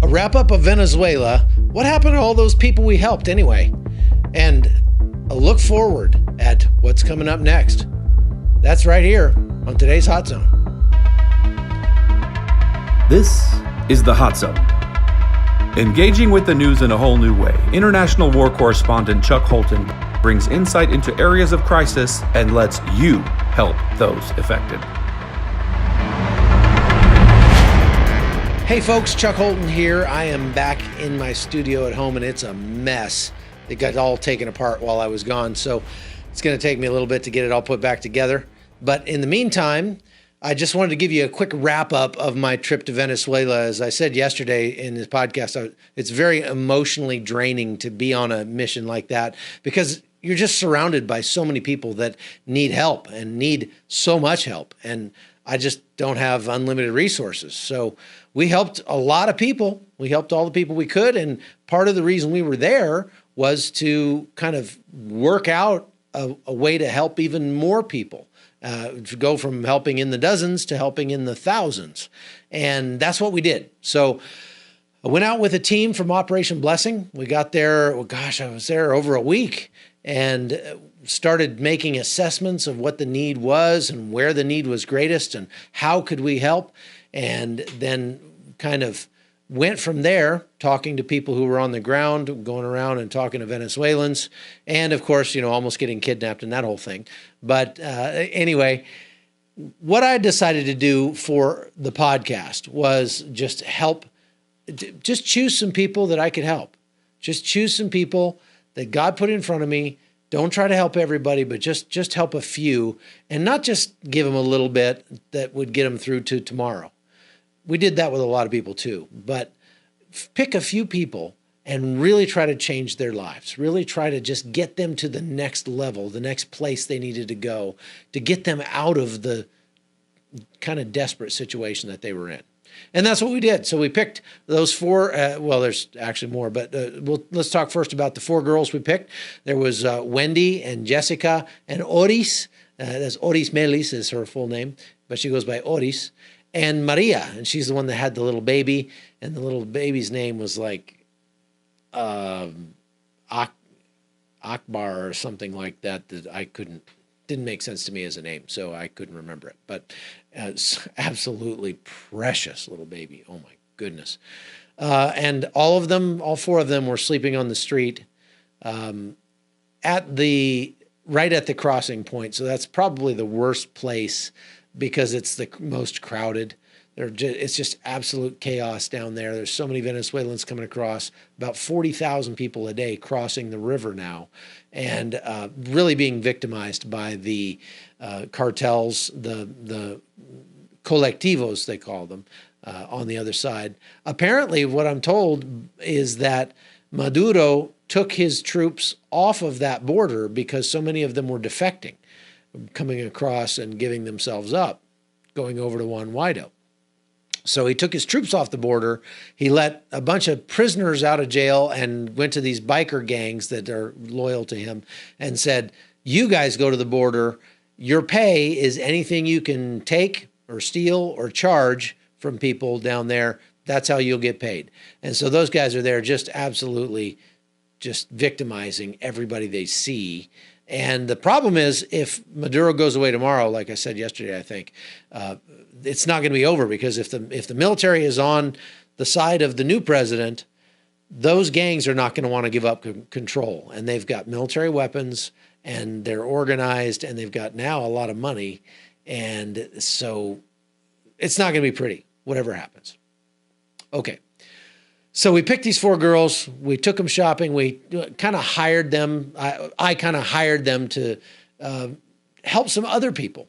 wrap up of Venezuela. What happened to all those people we helped anyway? And a look forward at what's coming up next. That's right here on today's Hot Zone. This is the Hot Zone. Engaging with the news in a whole new way, international war correspondent Chuck Holton brings insight into areas of crisis and lets you help those affected. Hey folks, Chuck Holton here. I am back in my studio at home and it's a mess. It got all taken apart while I was gone, so it's going to take me a little bit to get it all put back together. But in the meantime, I just wanted to give you a quick wrap up of my trip to Venezuela. As I said yesterday in this podcast, it's very emotionally draining to be on a mission like that because you're just surrounded by so many people that need help and need so much help. And I just don't have unlimited resources. So we helped a lot of people. We helped all the people we could. And part of the reason we were there was to kind of work out a way to help even more people, to go from helping in the dozens to helping in the thousands. And that's what we did. So I went out with a team from Operation Blessing. We got there, I was there over a week and started making assessments of what the need was and where the need was greatest and how could we help. And then kind of went from there, talking to people who were on the ground, going around and talking to Venezuelans, and of course, almost getting kidnapped and that whole thing. But anyway, what I decided to do for the podcast was just choose some people that I could help. Just choose some people that God put in front of me. Don't try to help everybody, but just help a few, and not just give them a little bit that would get them through to tomorrow. We did that with a lot of people too, but pick a few people and really try to change their lives. Really try to just get them to the next level, the next place they needed to go, to get them out of the kind of desperate situation that they were in. And that's what we did. So we picked those four. There's actually more, but let's talk first about the four girls we picked. There was Wendy and Jessica and Oris. That's Oris Melis is her full name, but she goes by Oris. And Maria, and she's the one that had the little baby, and the little baby's name was like Akbar or something like that didn't make sense to me as a name, so I couldn't remember it. But it's absolutely precious little baby. Oh my goodness. And all four of them were sleeping on the street right at the crossing point. So that's probably the worst place because it's the most crowded. It's just absolute chaos down there. There's so many Venezuelans coming across, about 40,000 people a day crossing the river now, and really being victimized by the cartels, the colectivos, they call them, on the other side. Apparently, what I'm told is that Maduro took his troops off of that border because so many of them were defecting, coming across and giving themselves up, going over to Juan Guaido. So he took his troops off the border. He let a bunch of prisoners out of jail and went to these biker gangs that are loyal to him and said, you guys go to the border. Your pay is anything you can take or steal or charge from people down there. That's how you'll get paid. And so those guys are there just absolutely just victimizing everybody they see. And the problem is, if Maduro goes away tomorrow, like I said yesterday, I think, it's not going to be over, because if the military is on the side of the new president, those gangs are not going to want to give up control. And they've got military weapons, and they're organized, and they've got now a lot of money. And so it's not going to be pretty, whatever happens. Okay. So we picked these four girls. We took them shopping. We kind of hired them. I kind of hired them to help some other people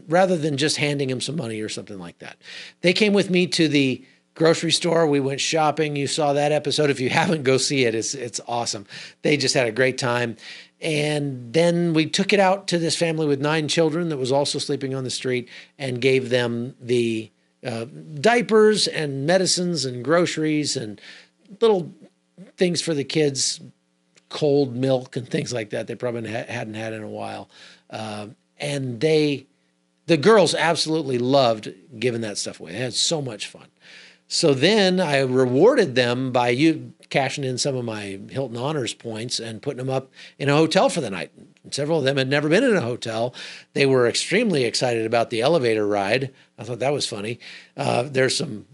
rather than just handing them some money or something like that. They came with me to the grocery store. We went shopping. You saw that episode. If you haven't, go see it. It's awesome. They just had a great time. And then we took it out to this family with 9 children that was also sleeping on the street and gave them the diapers and medicines and groceries and little things for the kids, cold milk and things like that they probably hadn't had in a while. And the girls absolutely loved giving that stuff away. They had so much fun. So then I rewarded them by cashing in some of my Hilton Honors points and putting them up in a hotel for the night. Several of them had never been in a hotel. They were extremely excited about the elevator ride. I thought that was funny. There's some.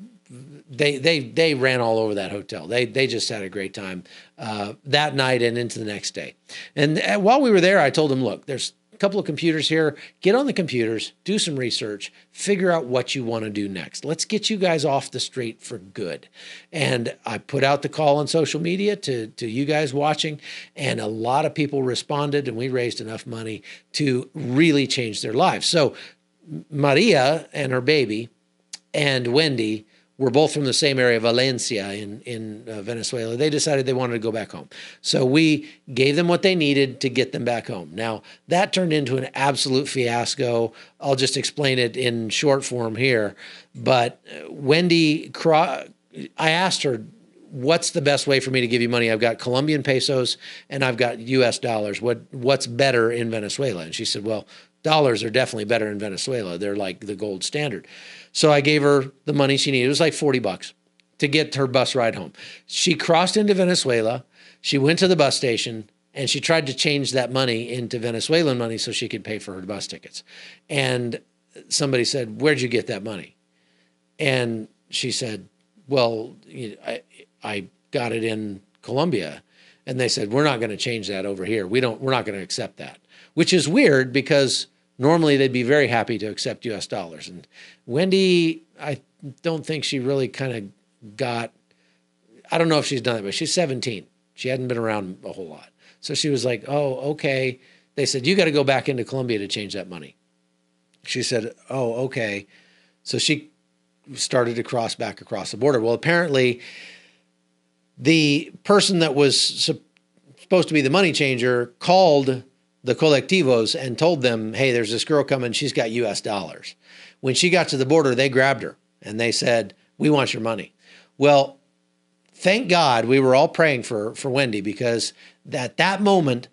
They ran all over that hotel. They just had a great time that night and into the next day. And while we were there, I told them, look, there's a couple of computers here. Get on the computers, do some research, figure out what you want to do next. Let's get you guys off the street for good. And I put out the call on social media to you guys watching, and a lot of people responded, and we raised enough money to really change their lives. So Maria and her baby and Wendy were both from the same area, Valencia in Venezuela. They decided they wanted to go back home. So we gave them what they needed to get them back home. Now, that turned into an absolute fiasco. I'll just explain it in short form here. But Wendy, I asked her, what's the best way for me to give you money? I've got Colombian pesos and I've got US dollars. What's better in Venezuela? And she said, well, dollars are definitely better in Venezuela. They're like the gold standard. So I gave her the money she needed. It was like $40 to get her bus ride home. She crossed into Venezuela. She went to the bus station and she tried to change that money into Venezuelan money so she could pay for her bus tickets. And somebody said, where'd you get that money? And she said, well, I got it in Colombia. And they said, we're not going to change that over here. We're not going to accept that, which is weird because normally they'd be very happy to accept US dollars. And Wendy, I don't think she really kind of got, I don't know if she's done it, but she's 17. She hadn't been around a whole lot. So she was like, oh, okay. They said, you got to go back into Colombia to change that money. She said, oh, okay. So she started to cross back across the border. Well, apparently the person that was supposed to be the money changer called the colectivos and told them, hey, there's this girl coming. She's got US dollars. When she got to the border, they grabbed her and they said, we want your money. Well, thank God we were all praying for Wendy, because at that moment,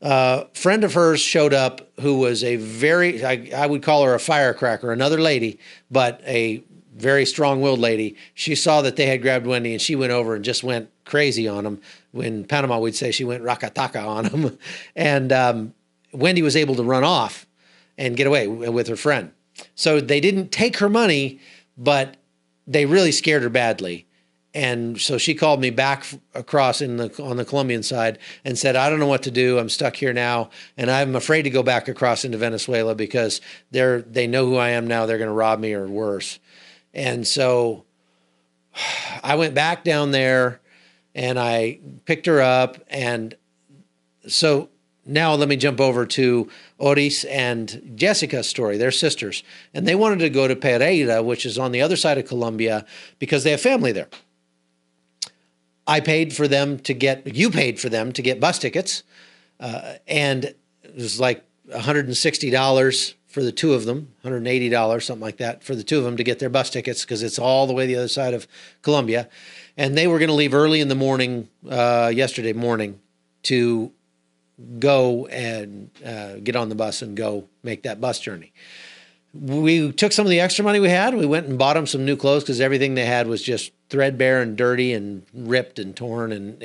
a friend of hers showed up who was a very, I would call her a firecracker, another lady, but a very strong-willed lady. She saw that they had grabbed Wendy and she went over and just went crazy on them. In Panama, we'd say she went rakataka on them. And Wendy was able to run off and get away with her friend. So they didn't take her money, but they really scared her badly. And so she called me back across on the Colombian side and said, I don't know what to do. I'm stuck here now. And I'm afraid to go back across into Venezuela because they know who I am now. They're going to rob me or worse. And so I went back down there and I picked her up. And so now let me jump over to Oris and Jessica's story. They're sisters. And they wanted to go to Pereira, which is on the other side of Colombia, because they have family there. You paid for them to get bus tickets. And it was like $160 for the two of them, $180, something like that, for the two of them to get their bus tickets, because it's all the way the other side of Colombia. And they were going to leave early in the morning, yesterday morning, to go and get on the bus and go make that bus journey. We took some of the extra money we had. We went and bought them some new clothes because everything they had was just threadbare and dirty and ripped and torn. And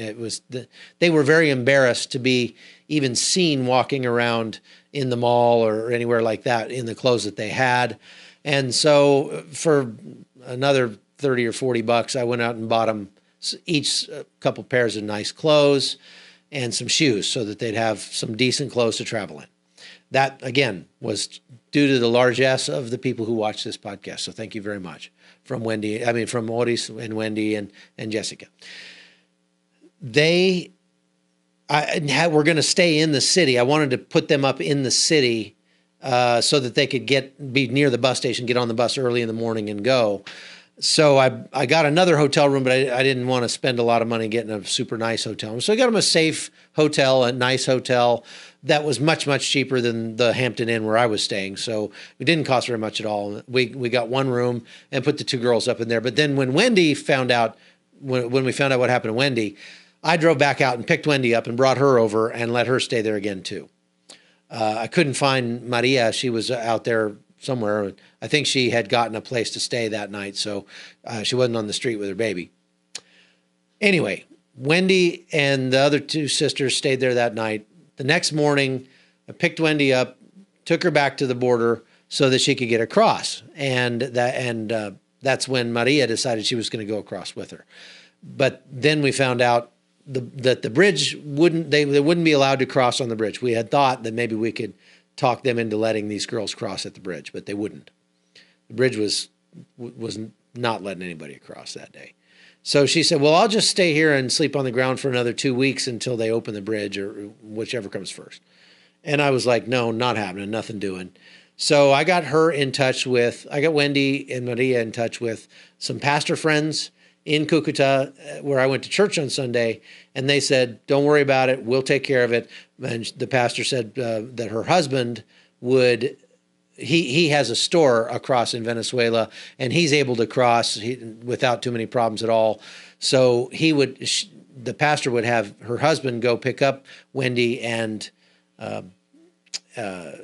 they were very embarrassed to be even seen walking around in the mall or anywhere like that in the clothes that they had. And so for another 30 or 40 bucks, I went out and bought them each a couple pairs of nice clothes and some shoes so that they'd have some decent clothes to travel in. That, again, was due to the largesse of the people who watch this podcast. So thank you very much from Oris and Wendy and Jessica. We're going to stay in the city. I wanted to put them up in the city so that they could be near the bus station, get on the bus early in the morning and go. So I got another hotel room, but I didn't want to spend a lot of money getting a super nice hotel room. So I got them a safe hotel, a nice hotel that was much, much cheaper than the Hampton Inn where I was staying. So it didn't cost very much at all. We got one room and put the two girls up in there. But then when Wendy found out, when we found out what happened to Wendy, I drove back out and picked Wendy up and brought her over and let her stay there again too. I couldn't find Maria. She was out there somewhere. I think she had gotten a place to stay that night, so she wasn't on the street with her baby. Anyway, Wendy and the other two sisters stayed there that night. The next morning, I picked Wendy up, took her back to the border so that she could get across. And that's when Maria decided she was going to go across with her. But then we found out that the bridge they wouldn't be allowed to cross on the bridge. We had thought that maybe we could talk them into letting these girls cross at the bridge, but they wouldn't. The bridge was not letting anybody across that day. So she said, well, I'll just stay here and sleep on the ground for another 2 weeks until they open the bridge, or whichever comes first. And I was like, no, not happening, nothing doing. So I got Wendy and Maria in touch with some pastor friends in Cucuta, where I went to church on Sunday, and they said, don't worry about it, we'll take care of it. And the pastor said that her husband would, he has a store across in Venezuela, and he's able to cross without too many problems at all. So the pastor would have her husband go pick up Wendy and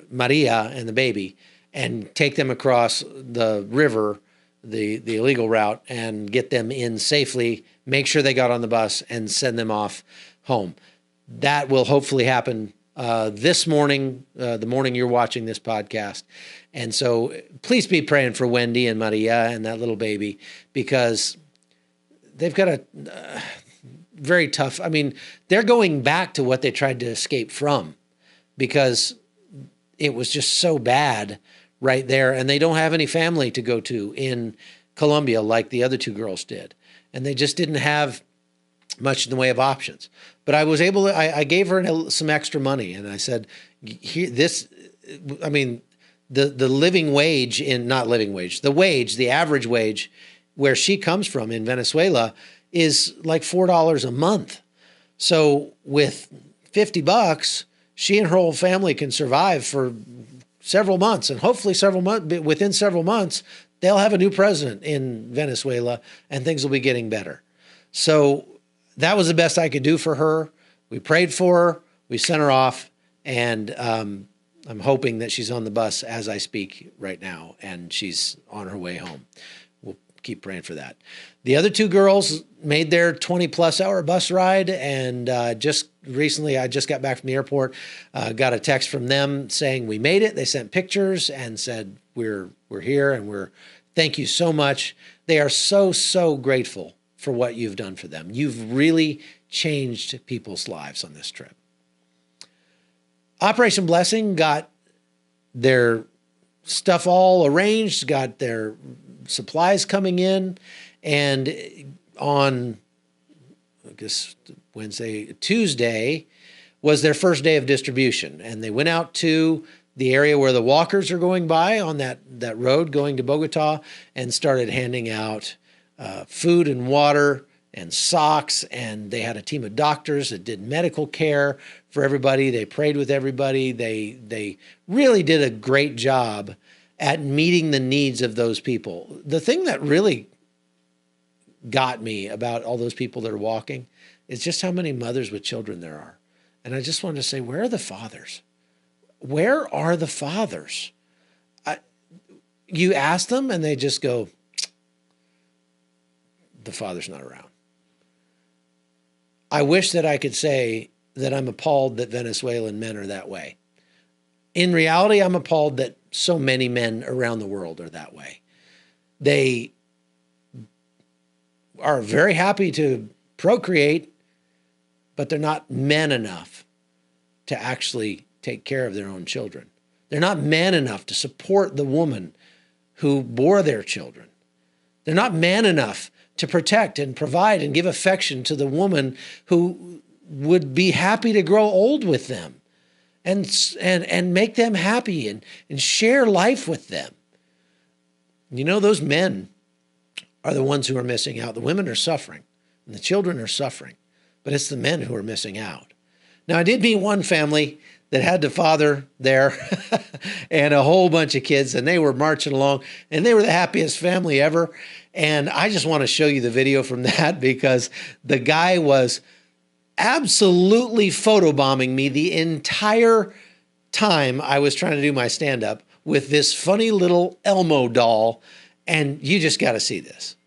Maria and the baby and take them across the river, the illegal route, and get them in safely, make sure they got on the bus, and send them off home. That will hopefully happen this morning, the morning you're watching this podcast. And so please be praying for Wendy and Maria and that little baby, because they've got a very tough, they're going back to what they tried to escape from, because it was just so bad right there. And they don't have any family to go to in Colombia like the other two girls did. And they just didn't have much in the way of options. But I was able to, I gave her some extra money, and I said, the living wage the average wage where she comes from in Venezuela is like $4 a month. So with $50, she and her whole family can survive for several months, and hopefully within several months, they'll have a new president in Venezuela and things will be getting better. So that was the best I could do for her. We prayed for her, we sent her off, and I'm hoping that she's on the bus as I speak right now, and she's on her way home. We'll keep praying for that. The other two girls made their 20-plus hour bus ride, and just recently, I just got back from the airport, got a text from them saying we made it. They sent pictures and said, we're here, and thank you so much. They are so, so grateful for what you've done for them. You've really changed people's lives on this trip. Operation Blessing got their stuff all arranged, got their supplies coming in, and on, I guess, Tuesday was their first day of distribution. And they went out to the area where the walkers are going by on that road going to Bogota, and started handing out food and water and socks. And they had a team of doctors that did medical care for everybody. They prayed with everybody. They really did a great job at meeting the needs of those people. The thing that really got me about all those people that are walking is just how many mothers with children there are. And I just wanted to say, where are the fathers? Where are the fathers? You ask them and they just go, the father's not around. I wish that I could say that I'm appalled that Venezuelan men are that way. In reality, I'm appalled that so many men around the world are that way. They are very happy to procreate, but they're not men enough to actually take care of their own children. They're not man enough to support the woman who bore their children. They're not man enough to protect and provide and give affection to the woman who would be happy to grow old with them and make them happy and share life with them. You know, those men are the ones who are missing out. The women are suffering and the children are suffering, but it's the men who are missing out. Now, I did meet one family that had the father there and a whole bunch of kids, and they were marching along, and they were the happiest family ever. And I just want to show you the video from that, because the guy was absolutely photobombing me the entire time I was trying to do my stand-up with this funny little Elmo doll, and you just got to see this.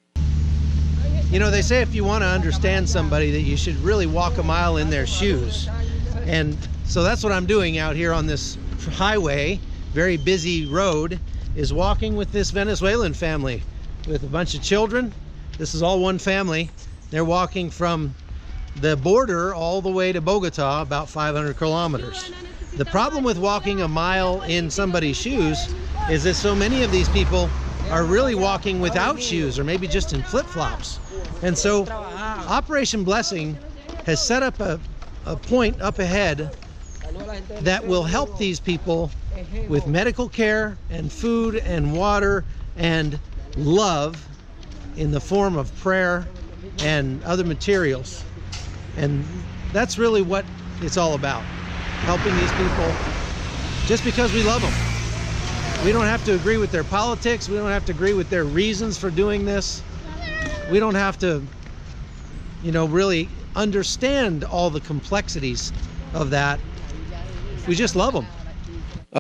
You know, they say if you want to understand somebody that you should really walk a mile in their shoes. And so that's what I'm doing out here on this highway, very busy road, is walking with this Venezuelan family with a bunch of children. This is all one family. They're walking from the border all the way to Bogota, about 500 kilometers. The problem with walking a mile in somebody's shoes is that so many of these people are really walking without shoes, or maybe just in flip-flops. And so Operation Blessing has set up a point up ahead that will help these people with medical care and food and water and love in the form of prayer and other materials. And that's really what it's all about, helping these people just because we love them. We don't have to agree with their politics. We don't have to agree with their reasons for doing this. We don't have to, really understand all the complexities of that. We just love them.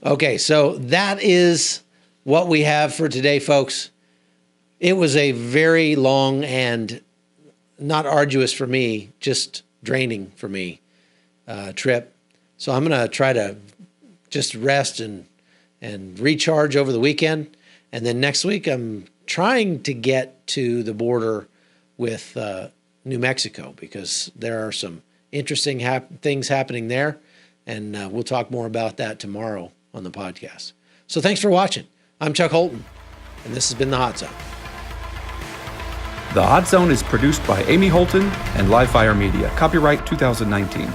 Okay, so that is what we have for today, folks. It was a very long and not arduous for me, just draining for me trip. So I'm going to try to just rest and recharge over the weekend. And then next week, I'm trying to get to the border with New Mexico, because there are some interesting things happening there. And we'll talk more about that tomorrow on the podcast. So thanks for watching. I'm Chuck Holton, and this has been The Hot Zone. The Hot Zone is produced by Amy Holton and Livefire Media. Copyright 2019.